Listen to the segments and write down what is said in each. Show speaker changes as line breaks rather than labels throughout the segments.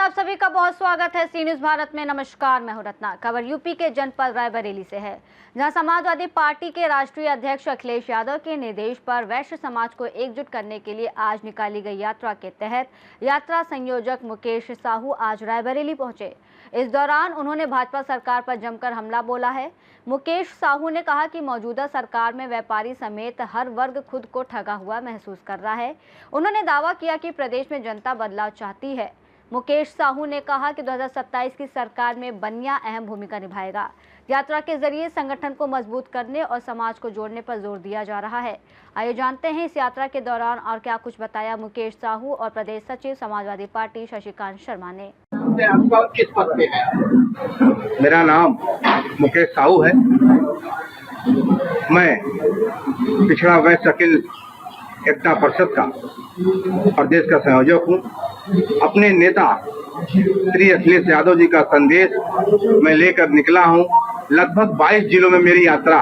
आप सभी का बहुत स्वागत है सी न्यूज भारत में। नमस्कार, मैं हूं रत्ना। खबर यूपी के जनपद रायबरेली से है, जहां समाजवादी पार्टी के राष्ट्रीय अध्यक्ष अखिलेश यादव के निर्देश पर वैश्य समाज को एकजुट करने के लिए आज निकाली गई यात्रा के तहत यात्रा संयोजक मुकेश साहू आज रायबरेली पहुंचे। इस दौरान उन्होंने भाजपा सरकार पर जमकर हमला बोला है। मुकेश साहू ने कहा कि मौजूदा सरकार में व्यापारी समेत हर वर्ग खुद को ठगा हुआ महसूस कर रहा है। उन्होंने दावा किया कि प्रदेश में जनता बदलाव चाहती है। मुकेश साहू ने कहा कि 2027 की सरकार में बनिया अहम भूमिका निभाएगा। यात्रा के जरिए संगठन को मजबूत करने और समाज को जोड़ने पर जोर दिया जा रहा है। आइए जानते हैं इस यात्रा के दौरान और क्या कुछ बताया मुकेश साहू और प्रदेश सचिव समाजवादी पार्टी शशिकांत शर्मा ने।
किस पद पे है?
मेरा नाम मुकेश साहू है। मैं पिछड़ा वैश्य अखिल एकता परिषद का प्रदेश का संयोजक हूँ। अपने नेता श्री अखिलेश यादव जी का संदेश मैं लेकर निकला हूँ। लगभग 22 जिलों में मेरी यात्रा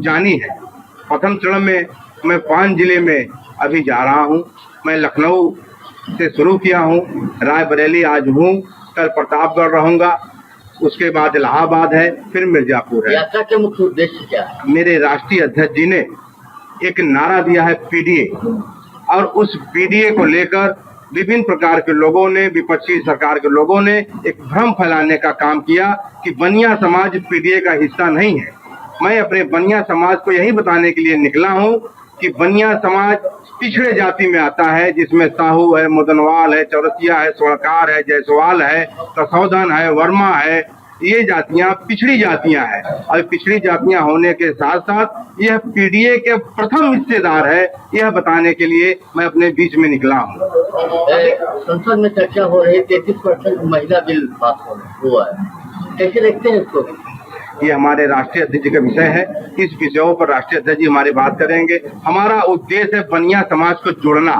जानी है। प्रथम चरण में मैं 5 जिले में अभी जा रहा हूँ। मैं लखनऊ से शुरू किया हूँ, रायबरेली आज हूँ, कल प्रतापगढ़ रहूँगा, उसके बाद इलाहाबाद है, फिर मिर्जापुर है।
यात्रा के मुख्य उद्देश्य क्या है?
मेरे राष्ट्रीय अध्यक्ष जी ने एक नारा दिया है पीडीए, और उस पीडीए को लेकर विभिन्न प्रकार के लोगों ने, विपक्षी सरकार के लोगों ने एक भ्रम फैलाने का काम किया कि बनिया समाज पीडीए का हिस्सा नहीं है। मैं अपने बनिया समाज को यही बताने के लिए निकला हूं कि बनिया समाज पिछड़े जाति में आता है, जिसमें साहू है, मुदनवाल है, चौरसिया है, स्वर्णकार है, जायसवाल है, कसौधन है, वर्मा है। ये जातियां पिछड़ी जातियां हैं, और पिछड़ी जातियां होने के साथ साथ यह पीडीए के प्रथम हिस्सेदार है, यह बताने के लिए मैं अपने बीच में निकला हूँ।
संसद में चर्चा हो रही है, 33% महिला बिल पास हुआ है, कैसे देखते हैं इसको?
ये हमारे राष्ट्रीय अध्यक्ष का विषय है। इस विषयों पर राष्ट्रीय अध्यक्ष जी हमारी बात करेंगे। हमारा उद्देश्य है बनिया समाज को जोड़ना।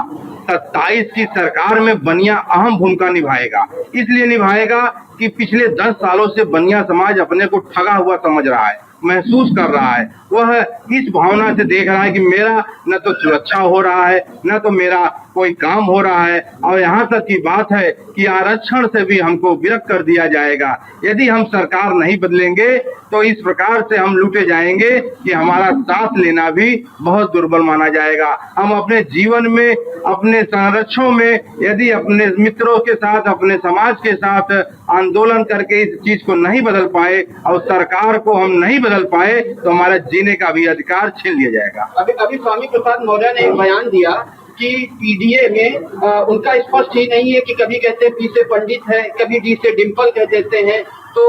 27 की सरकार में बनिया अहम भूमिका निभाएगा। इसलिए निभाएगा कि पिछले 10 सालों से बनिया समाज अपने को ठगा हुआ समझ रहा है, महसूस कर रहा है। वह इस भावना से देख रहा है कि मेरा न तो सुरक्षा हो रहा है, न तो मेरा कोई काम हो रहा है, और यहाँ तक की बात है कि आरक्षण से भी हमको विरक्त कर दिया जाएगा। यदि हम सरकार नहीं बदलेंगे तो इस प्रकार से हम लूटे जाएंगे कि हमारा साथ लेना भी बहुत दुर्बल माना जाएगा। हम अपने जीवन में, अपने संरक्षण में यदि अपने मित्रों के साथ, अपने समाज के साथ आंदोलन करके इस चीज को नहीं बदल पाए और सरकार को हम नहीं बदल पाए तो हमारा जीने का भी अधिकार छीन लिया जाएगा।
अभी स्वामी प्रसाद मौर्य ने एक बयान दिया कि पीडीए में उनका स्पष्ट ही नहीं है कि कभी कहते हैं पी से पंडित है, कभी डी से डिम्पल कह देते हैं, तो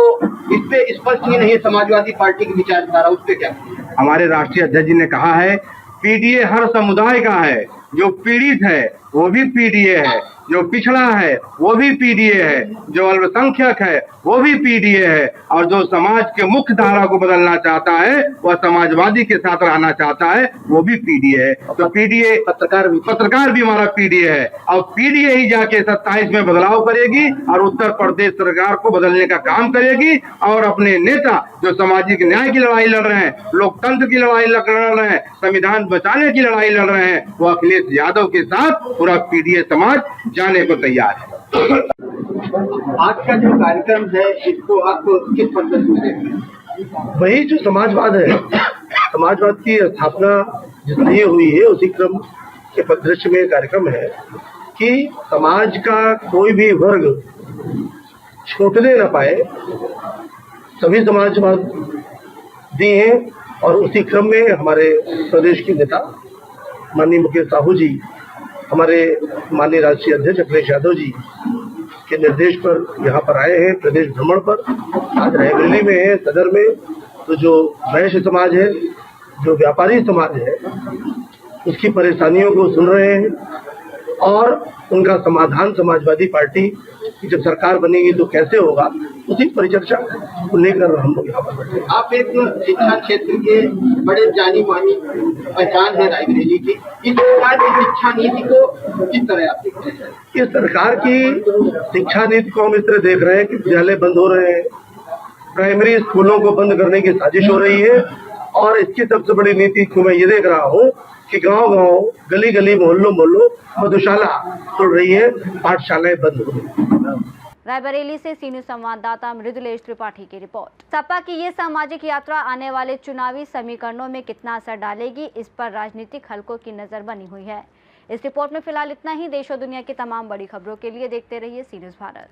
इस पे स्पष्ट ही नहीं है समाजवादी पार्टी की विचारधारा, उस पे क्या?
हमारे राष्ट्रीय अध्यक्ष जी ने कहा है पीडीए हर समुदाय का है। जो पीड़ित है वो भी पीडीए है, जो पिछड़ा है वो भी पीडीए है, जो अल्पसंख्यक है वो भी पीडीए है, और जो समाज के मुख्य धारा को बदलना चाहता है, वह समाजवादी के साथ रहना चाहता है, वो भी पीडीए है। तो पीडीए पत्रकार भी हमारा पीडीए है, और पीडीए ही जाके 27 में बदलाव करेगी और उत्तर प्रदेश सरकार को बदलने का काम करेगी। और अपने नेता जो सामाजिक न्याय की लड़ाई लड़ रहे हैं, लोकतंत्र की लड़ाई लड़ रहे हैं, संविधान बचाने की लड़ाई लड़ रहे हैं, वो अखिलेश यादव के साथ पूरा पीडीए समाज जाने को तैयार है।
आज का जो कार्यक्रम है इसको आप किस पद्धति में देखते हैं?
वही जो समाजवाद है, समाजवाद की स्थापना जिसलिए हुई है उसी क्रम के परिदृश्य में कार्यक्रम है कि समाज का कोई भी वर्ग छूटने न पाए। सभी समाजवाद दिए हैं, और उसी क्रम में हमारे प्रदेश के नेता माननीय मुकेश साहू जी, हमारे माननीय राष्ट्रीय अध्यक्ष अखिलेश यादव जी के निर्देश पर यहाँ पर आए हैं प्रदेश भ्रमण पर। आज रायबरेली में है, सदर में। तो जो वैश्य समाज है, जो व्यापारी समाज है, उसकी परेशानियों को सुन रहे हैं, और उनका समाधान समाजवादी पार्टी की जब सरकार बनेगी तो कैसे होगा, उसी परिचर्चा को लेकर हम लोग यहाँ पर बैठे।
आप एक शिक्षा क्षेत्र के बड़े जानी मानी पहचान है रायबरेली की, इस सरकार की शिक्षा नीति को किस तरह आप देखते हैं?
इस सरकार की शिक्षा नीति को हम इस तरह देख रहे हैं कि विद्यालय बंद हो रहे हैं, प्राइमरी स्कूलों को बंद करने की साजिश हो रही है, और इसकी सबसे बड़ी नीति को मैं ये देख रहा हूँ कि गांव-गांव, गली-गली, मोहल्लों-मोहल्लों मधुशाला खुल रही है, पाठशालाएं बंद हो रही है।
रायबरेली से सी न्यूज़ संवाददाता मृदुलेश त्रिपाठी की रिपोर्ट। सपा की ये सामाजिक यात्रा आने वाले चुनावी समीकरणों में कितना असर डालेगी, इस पर राजनीतिक हलकों की नजर बनी हुई है। इस रिपोर्ट में फिलहाल इतना ही। देश और दुनिया की तमाम बड़ी खबरों के लिए देखते रहिए सी न्यूज़ भारत।